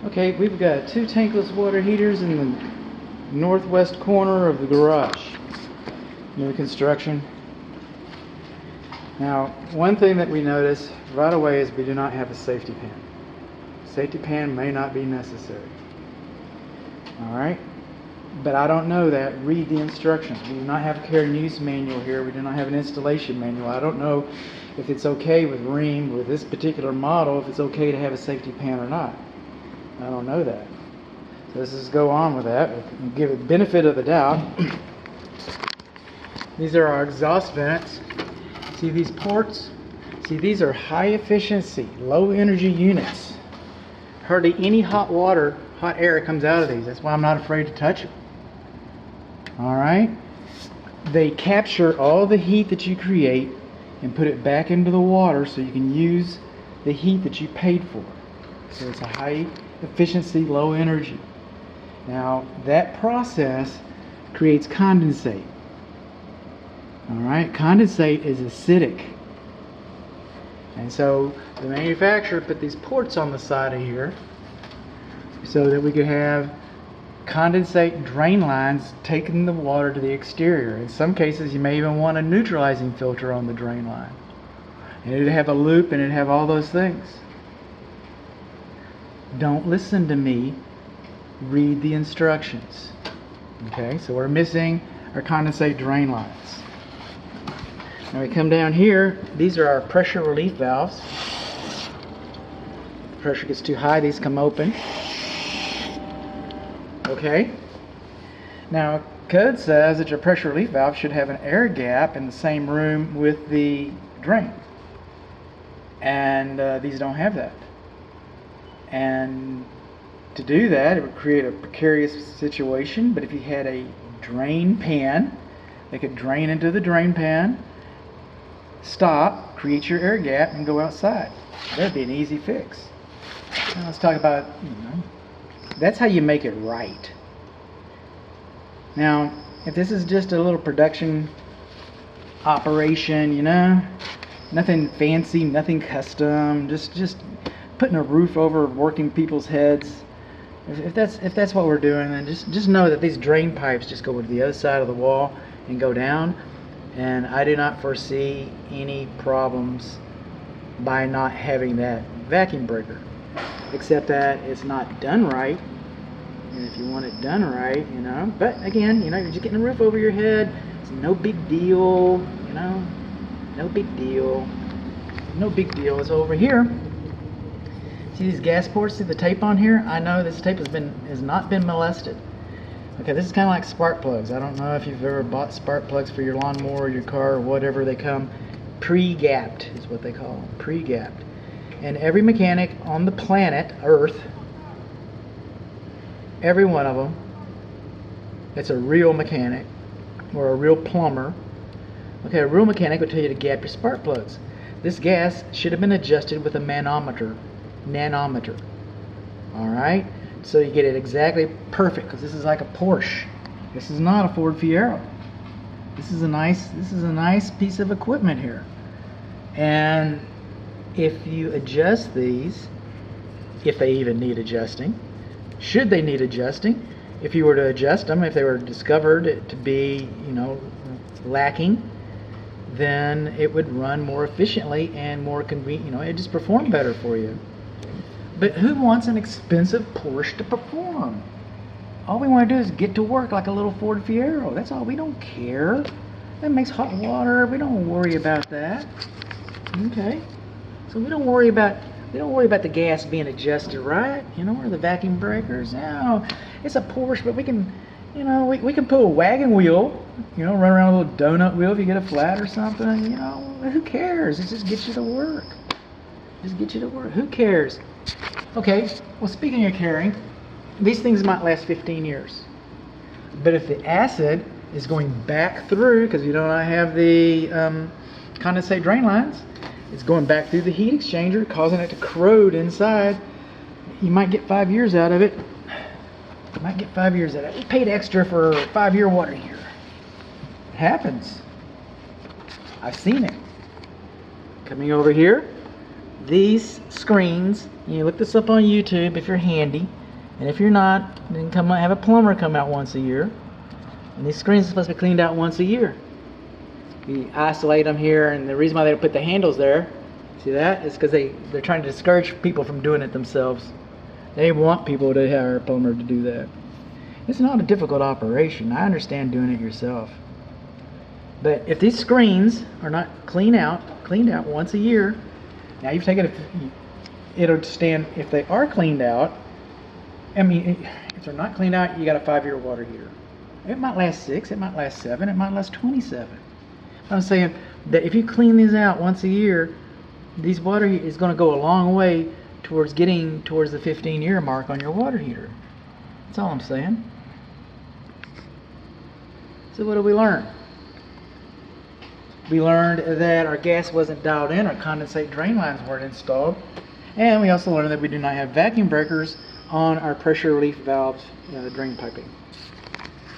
Okay, we've got two tankless water heaters in the northwest corner of the garage. New construction. Now, one thing that we notice right away is we do not have a safety pan. Safety pan may not be necessary. Alright? But I don't know that. Read the instructions. We do not have a care and use manual here. We do not have an installation manual. I don't know if it's okay with Ream, with this particular model, if it's okay to have a safety pan or not. I don't know that. So let's just go on with that. We'll give it the benefit of the doubt. These are our exhaust vents. See these ports? See, these are high efficiency, low energy units. Hardly any hot water, hot air comes out of these. That's why I'm not afraid to touch them. Alright? They capture all the heat that you create and put it back into the water so you can use the heat that you paid for. So it's a high efficiency, low energy. Now, that process creates condensate. Alright? Condensate is acidic. And so the manufacturer put these ports on the side of here so that we could have condensate drain lines taking the water to the exterior. In some cases you may even want a neutralizing filter on the drain line. And it'd have a loop and it'd have all those things. Don't listen to me. Read the instructions. Okay, so we're missing our condensate drain lines. Now we come down here, these are our pressure relief valves. If the pressure gets too high, these come open. Okay? Now, code says that your pressure relief valve should have an air gap in the same room with the drain. And these don't have that. And to do that, it would create a precarious situation, but if you had a drain pan, they could drain into the drain pan, stop, create your air gap, and go outside. That'd be an easy fix. Now let's talk about, that's how you make it right. Now, if this is just a little production operation, nothing fancy, nothing custom, just putting a roof over working people's heads. If that's what we're doing, then just know that these drain pipes just go to the other side of the wall and go down. And I do not foresee any problems by not having that vacuum breaker, except that it's not done right. And if you want it done right, but again, you're just getting a roof over your head. It's no big deal, no big deal. No big deal. It's over here. See these gas ports? See the tape on here? I know this tape has not been molested. Okay, this is kind of like spark plugs. I don't know if you've ever bought spark plugs for your lawnmower or your car or whatever. They come pre-gapped is what they call them, pre-gapped. And every mechanic on the planet Earth, every one of them, that's a real mechanic or a real plumber. Okay, a real mechanic would tell you to gap your spark plugs. This gas should have been adjusted with a manometer. Alright? So you get it exactly perfect, because this is like a Porsche. This is not a Ford Fiero. This is a nice piece of equipment here. And if you adjust these, if they even need adjusting, should they need adjusting, if you were to adjust them, if they were discovered to be, lacking, then it would run more efficiently and more convenient. It just perform better for you. But who wants an expensive Porsche to perform? All we want to do is get to work like a little Ford Fiero. That's all. We don't care. That makes hot water. We don't worry about that. Okay. So we don't worry about the gas being adjusted right, or the vacuum breakers. No, it's a Porsche, but we can, we can put a wagon wheel, run around a little donut wheel if you get a flat or something. Who cares? It just gets you to work. Who cares? Okay, well, speaking of caring, these things might last 15 years. But if the acid is going back through, because I have the condensate drain lines, it's going back through the heat exchanger, causing it to corrode inside, you might get 5 years out of it. We paid extra for a 5-year water heater. It happens. I've seen it. Coming over here, these screens, you look this up on YouTube if you're handy, and if you're not, then come have a plumber come out once a year. And these screens are supposed to be cleaned out once a year. You isolate them here, and the reason why they put the handles there, see that, is because they're trying to discourage people from doing it themselves. They want people to hire a plumber to do that. It's not a difficult operation. I understand doing it yourself. But if these screens are not cleaned out once a year, now you've taken it'll stand. If they are cleaned out, I mean, if they're not cleaned out, you got a 5-year water heater. It might last 6, it might last 7, it might last 27. I'm saying that if you clean these out once a year, these water is going to go a long way towards getting towards the 15-year mark on your water heater. That's all I'm saying. So what did we learn? We learned that our gas wasn't dialed in, our condensate drain lines weren't installed, and we also learned that we do not have vacuum breakers on our pressure relief valves drain piping.